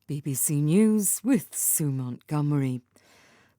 BBC News with Sue Montgomery.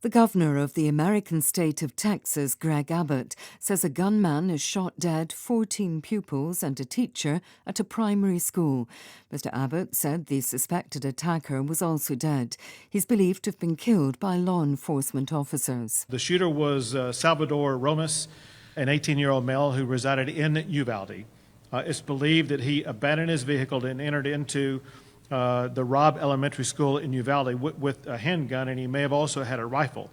The governor of the American state of Texas, Greg Abbott, says a gunman has shot dead 14 pupils and a teacher at a primary school. Mr. Abbott said the suspected attacker was also dead. He's believed to have been killed by law enforcement officers. The shooter was Salvador Romas, an 18-year-old male who resided in Uvalde. It's believed that he abandoned his vehicle and entered into the Robb Elementary School in Uvalde with a handgun, and he may have also had a rifle.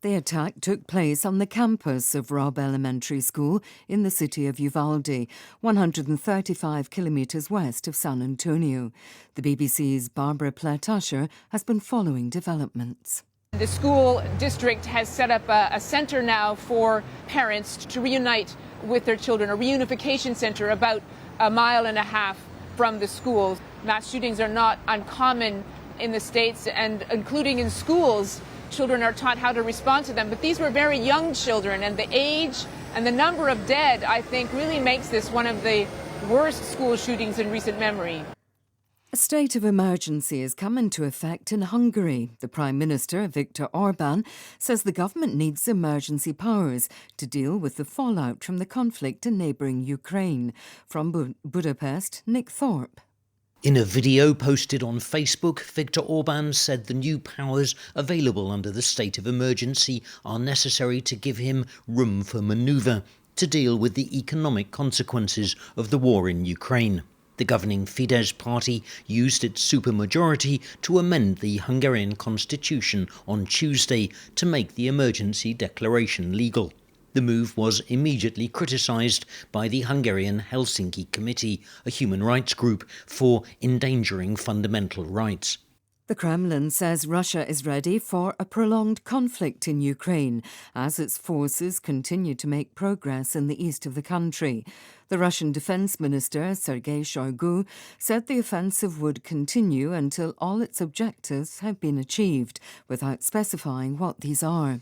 The attack took place on the campus of Robb Elementary School in the city of Uvalde, 135 kilometres west of San Antonio. The BBC's Barbara Plett-Usher has been following developments. The school district has set up a center now for parents to reunite with their children, a reunification center about a mile and a half from the school. Mass shootings are not uncommon in the States, and including in schools, children are taught how to respond to them. But these were very young children, and the age and the number of dead, I think, really makes this one of the worst school shootings in recent memory. A state of emergency has come into effect in Hungary. The Prime Minister, Viktor Orban, says the government needs emergency powers to deal with the fallout from the conflict in neighbouring Ukraine. From Budapest, Nick Thorpe. In a video posted on Facebook, Viktor Orban said the new powers available under the state of emergency are necessary to give him room for manoeuvre to deal with the economic consequences of the war in Ukraine. The governing Fidesz party used its supermajority to amend the Hungarian constitution on Tuesday to make the emergency declaration legal. The move was immediately criticised by the Hungarian Helsinki Committee, a human rights group, for endangering fundamental rights. The Kremlin says Russia is ready for a prolonged conflict in Ukraine as its forces continue to make progress in the east of the country. The Russian Defense Minister, Sergei Shoigu, said the offensive would continue until all its objectives have been achieved, without specifying what these are.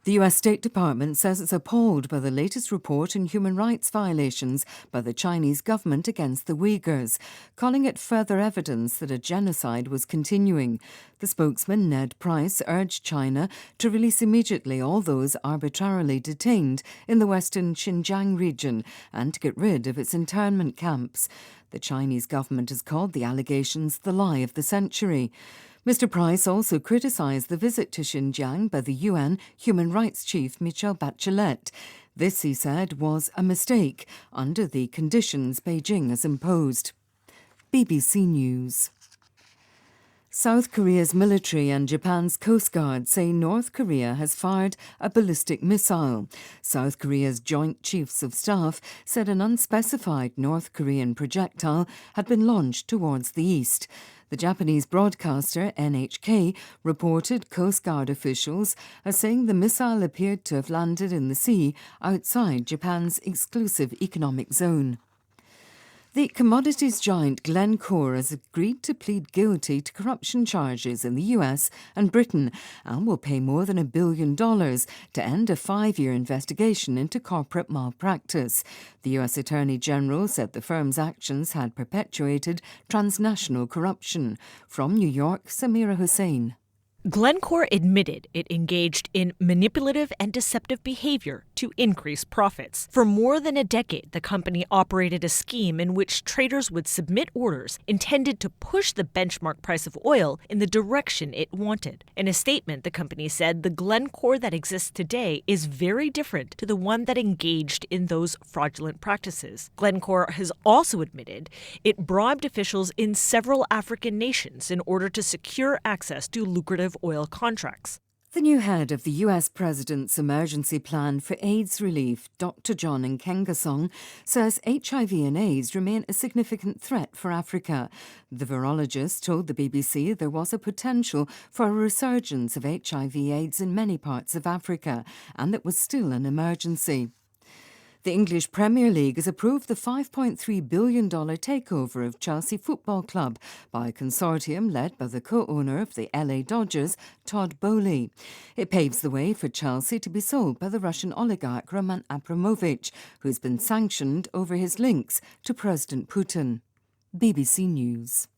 The US State Department says it's appalled by the latest report on human rights violations by the Chinese government against the Uyghurs, calling it further evidence that a genocide was continuing. The spokesman, Ned Price, urged China to release immediately all those arbitrarily detained in the western Xinjiang region and to get rid of its internment camps. The Chinese government has called the allegations the lie of the century. Mr. Price also criticised the visit to Xinjiang by the UN Human Rights Chief Michelle Bachelet. This, he said, was a mistake under the conditions Beijing has imposed. BBC News. South Korea's military and Japan's Coast Guard say North Korea has fired a ballistic missile. South Korea's Joint Chiefs of Staff said an unspecified North Korean projectile had been launched towards the east. The Japanese broadcaster NHK reported Coast Guard officials as saying the missile appeared to have landed in the sea outside Japan's exclusive economic zone. The commodities giant Glencore has agreed to plead guilty to corruption charges in the US and Britain and will pay more than $1 billion to end a 5-year investigation into corporate malpractice. The US Attorney General said the firm's actions had perpetuated transnational corruption. From New York, Samira Hussain. Glencore admitted it engaged in manipulative and deceptive behavior to increase profits. For more than a decade, the company operated a scheme in which traders would submit orders intended to push the benchmark price of oil in the direction it wanted. In a statement, the company said the Glencore that exists today is very different to the one that engaged in those fraudulent practices. Glencore has also admitted it bribed officials in several African nations in order to secure access to lucrative oil contracts. The new head of the US President's Emergency Plan for AIDS Relief, Dr. John Nkengasong, says HIV and AIDS remain a significant threat for Africa. The virologist told the BBC there was a potential for a resurgence of HIV/AIDS in many parts of Africa, and that was still an emergency. The English Premier League has approved the $5.3 billion takeover of Chelsea Football Club by a consortium led by the co-owner of the LA Dodgers, Todd Boehly. It paves the way for Chelsea to be sold by the Russian oligarch Roman Abramovich, who's been sanctioned over his links to President Putin. BBC News.